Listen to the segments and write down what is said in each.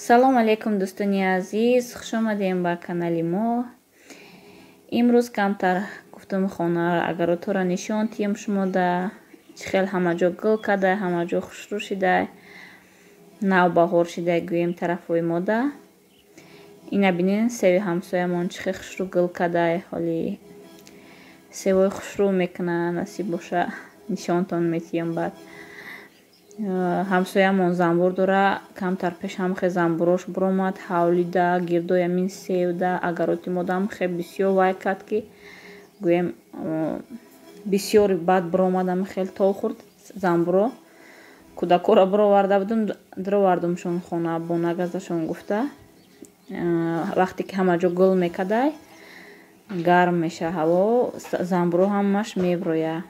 салом алейкум дӯстони азиз, хуш омадем ба канали мо. имрӯз камтар гуфтум хонаро агаро тура нишон тием шумода чӣ хел ҳама ҷо гул кадай, ҳама ҷо хушрӯ шидай, навбаҳор шидай гӯем тарафҳои мода. ина бинен севи ҳамсоямон чӣ хел хушрӯ гул кадай, ҳоли севои хушрӯ мекуна насиб боша нишонтон метием. Баъд ҳамсоямон занбур дора, камтар пеш ҳамхе занбурош биромад ҳавлида гирдои амин севда агароти модам хе бисёр вай кад ки гӯем бисёри баъд биромадам хел тол хурд занбуро. кӯдакоро бироварда будам, дировардумшон хона бо нагазашон гуфта. вақте ки ҳама ҷо гул мекадай, гарм меша ҳаво, занбуро ҳамаш мебироя.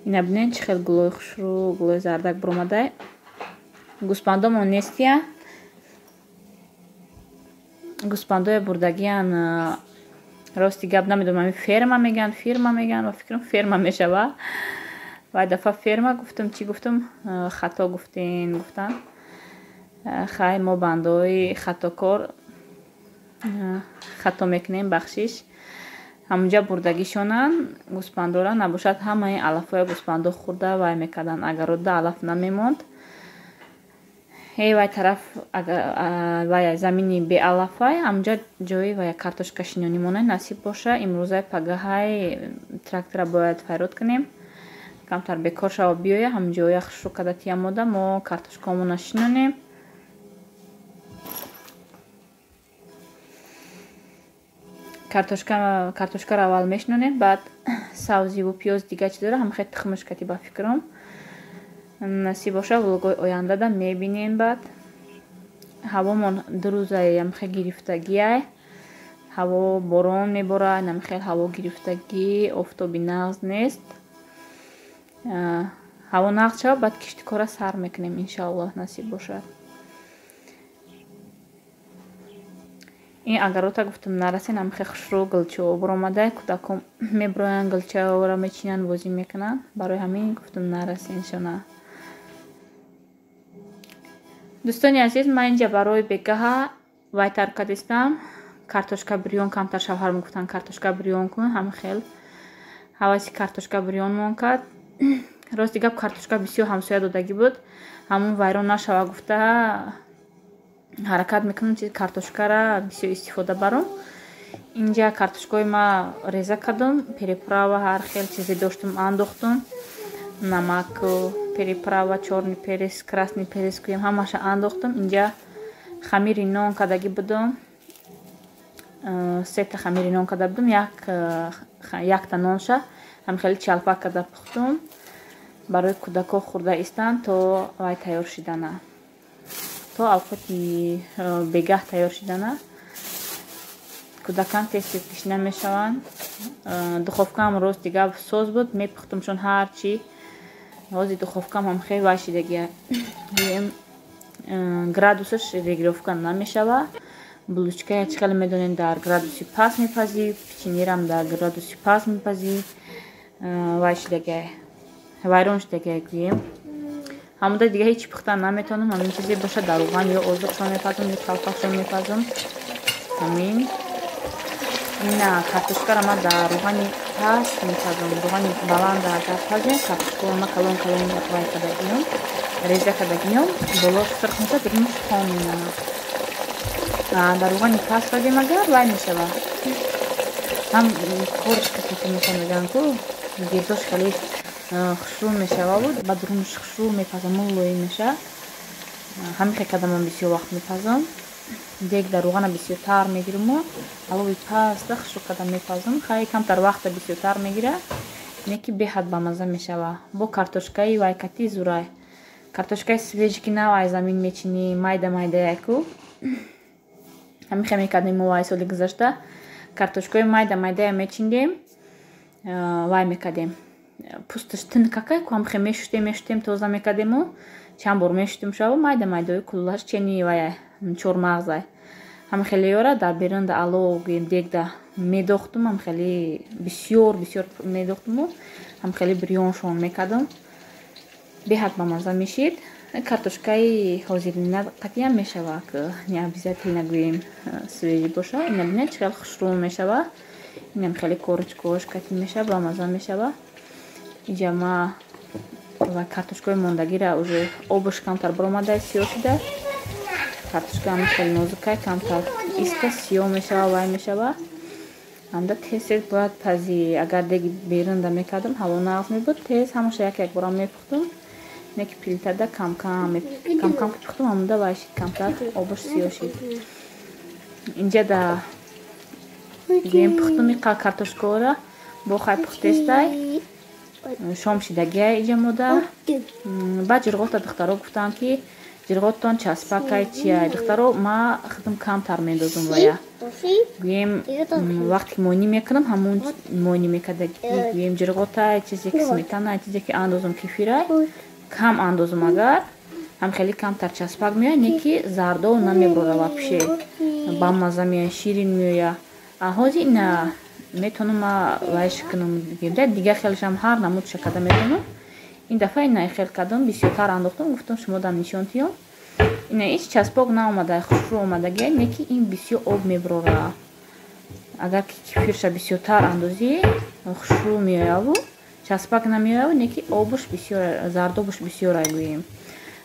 ина бинен чӣ хел гулои хушрӯ, гулои зардак биромадай. гӯспандомон нестия, гӯспандои бурдагиян. рости гап намедонам ами ферма меган, фирма меган ва фикрам ферма мешава. вай дафъа ферма гуфтум, чӣ гуфтум, хато гуфтен гуфтан. хай мо бандаҳои хатокор хато мекунем, бахшиш. ҳамунҷа бурдагишонан гӯспандора набошад ҳамаи алафҳои гӯспандо хӯрда вай мекардан. агар одда алаф намемонд, вай тараф вай замини беалафай ҳамунҷа ҷои вай картошка шинёнӣ монад насиб боша. имрӯзай пагаҳай трактора бояд файрод кунем, камтар бекор шава биёя. ҳамунҷоя хушрӯ када тия мода мо картошкаомона шинонем. картошкаро аввал мешинонем, баъд савзиву пиёз дига чӣ дора ҳамхе тухмаш кати ба фикрам. насиб боша влогои ояндада мебинем. баъд ҳавомон ду рӯзаи ҳамхе гирифтагиай, ҳаво борон меборад, намхел ҳаво гирифтагӣ, офтоби нағз нест. ҳаво нағз шавад, баъд киштикора сар мекунем, иншаллоҳ насиб бошад. ин агарота гуфтум нарасен ҳамхе хушрӯ гулчаҳо биромадай, кӯдакон мебироянд гулчаҳоро мечинанд, бозӣ мекунанд. барои ҳамин гуфтум нарасен шона. дӯстони азиз, ман инҷа барои бегаҳа вайтар кадистам. картошка бирён, камтар шавҳар мегуфтанд картошка бирён кун, ҳамхел ҳаваси картошка бирёнмон кард. рости гап картошка бисёр ҳамсоя додагӣ буд, ҳамун вайрон нашава гуфта ҳаракат мекунам чизи картошкара бисёр истифода барам. инҷа картошкаи ма реза кардам, переправа ҳар хел чизе доштам андохтам, намаку переправа, чорни перес, красни перес гӯем ҳамаша андохтам. инҷа хамири нон кадагӣ будам, сета хамири нон када будам, якта нонша ҳамхели чалпак када пухтам. барои кӯдако хӯрда истанд то вай тайёр шидана, то авқати бегаҳ тайёр шидана. кӯдакан тез тез тишна мешаванд. духовкаам рости гап соз буд, мепухтамшон ҳарчи. ҳозир духовкаам ҳамхел вай шидагия градусаш регулировка намешава. булочкая чӣ хеле медонем дар градуси паст мепазӣ, печеньерам дар градуси паст мепазӣ. вай шидагия вайрон шидагия гӯем. ҳамуда дига ҳеҷ пухтан наметавонам, ҳамин чизе боша дар руған ё озуқшон мепазам, ё талпақшон мепазам. ҳамин ина картошкара ма дар руғани паст мепазам, руғани баланда агар пазем, картошкаро ма калон калон вай када гиём, реза када гиём, болош сирқ меша, биринаш хон мемонад. дар руғани паст пазем агар вай мешава. ҳам кориш касака меша мегӯянд ку гирдош хеле хушрӯ мешава буд, баъд румш хушрӯ мепазам, мулоим меша. ҳамихе када ман бисёр вақт мепазам. дег дар руғана бисёр тар мегирам, алови паста хушрӯ када мепазам. хай камтар вақта бисёртар мегира, ине ки беҳад бамаза мешава. бо картошкаи вай кати зурай, картошкаи свеҷ ки на вай замин мечинӣ майда майдая ку ҳамихе мекардем мо вай соли гузашта. картошкаи майда майдая мечиндем, вай мекардем. пусташ тинкакай ку ҳамхе мешӯтем тоза мекардему, чанд бор мешӯтем шава майда майдаи куллаш чени вая чормағзай ҳамхеле ёра дар берунда алов дегда медохтум, ҳамхели бисёр медохтуму ҳамхели бирёншон мекардам. беҳад бамаза мешид. картошкаи ҳозирина қатъиян мешавад ки не обязательно гӯем свежи бошад. ина бинед чӣ хел хушрӯ мешавад. инам хеле корочкаҳош катӣ мешавад, бамаза мешавад. инҷа ма ва картошкаи мондагира уже обаш камтар баромада сиё шуда. картошка ҳам хеле нозукай, камтар иста сиё мешавад, вай мешавад. анда тез бояд пази агар деги берунда мекардам ҳаво нағз мебуд, тез ҳамаша як бора мепухтум. неки плитада камкам пухтум, ҳамуда вай шид камтар обаш сиё шид. инҷа да гӯем пухтуми картошкаора бо хай пухтестай шом шидагия иҷа мода. баъд ҷирғота духтаро гуфтам ки ҷирғотон часпакай чия. духтаро ма худам камтар мендозум вая. гӯем вақте ки монӣ мекунам ҳамун монӣ мекардаги гӯем ҷирғота чизе ки сметана чизе ки андозум кефирай кам андозум агар ҳам хеле камтар часпак меояд, не ки зардов намеброра ва пише бамаза меояд, ширин меояд. ҳозир ина метонам ма вайш кунам дигар хелшам ҳар намуд шакарда метонам. ин дафъа ина хел кардам бисёртар андохтам, гуфтам шумо дам нишон тиём. ина ҳеҷ часпок наомада, хушрӯ омадагия, не ки ин бисёр об меброра. агар ки кефирша бисёртар андозӣ хушрӯ меояву часпак намеояву, не ки обуш бисёр, зардобуш бисёрай гӯем.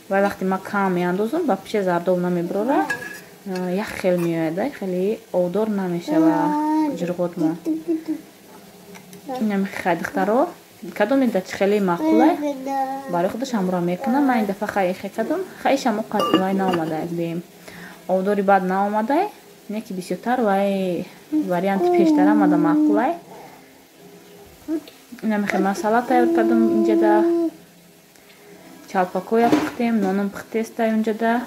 вай вақте ма кам меандозам ба пише зардоб намеброра, як хел меояда, хеле овдор намешава ҷирғот мо. ина мехай духтаро кадом ида чи хеле маъқулай барои худаш ҳамроҳ мекунам. ман ин дафъа хай кардам, хайшам вай наомадай гӯем. овдори баъд наомадай, не ки бисёртар вай варианти пештар амада маъқулай. ина мехай ман салат тайёр кардам. инҷа да чалпакоя пухтем, нонам пухтестай унҷа да.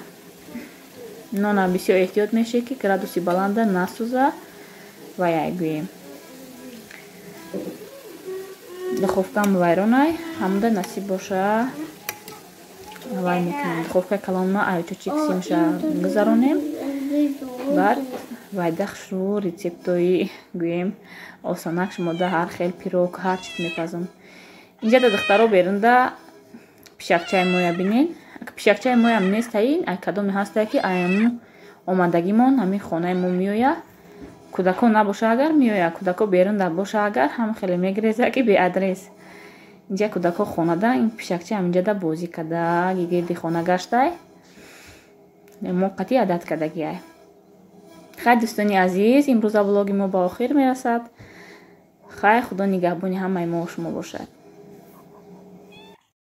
нона бисёр эҳтиёт мешавед ки градуси баланда насӯза ва яй гӯем. духовкам вайронай, ҳамуда насиб боша вай мекунем. духовкаи калонма айчучик симша гузаронем. баъд вайда хушрӯ рецептои гӯем осонак шумода ҳар хел пирог ҳар чиз мепазам. инҷа да духтаро берунда пишакчаи моя бинен. пишакчаи моям нестаин ай кадоме ҳастае ки аяму омадагимон ҳамин хонаи мо меояд. кӯдакон набоша агар меояд, кӯдако берунда боша агар ҳам хеле мегиреза ки беадрес. инҷа кӯдако хонада ин пишакча ҳаминҷада бозӣ карда гирди хона гаштай мо қатъи адат кардагиай. хай дӯстони азиз, имрӯза влоги мо ба охир мерасад. хай худо нигаҳбони ҳамаи мо шумо бошад.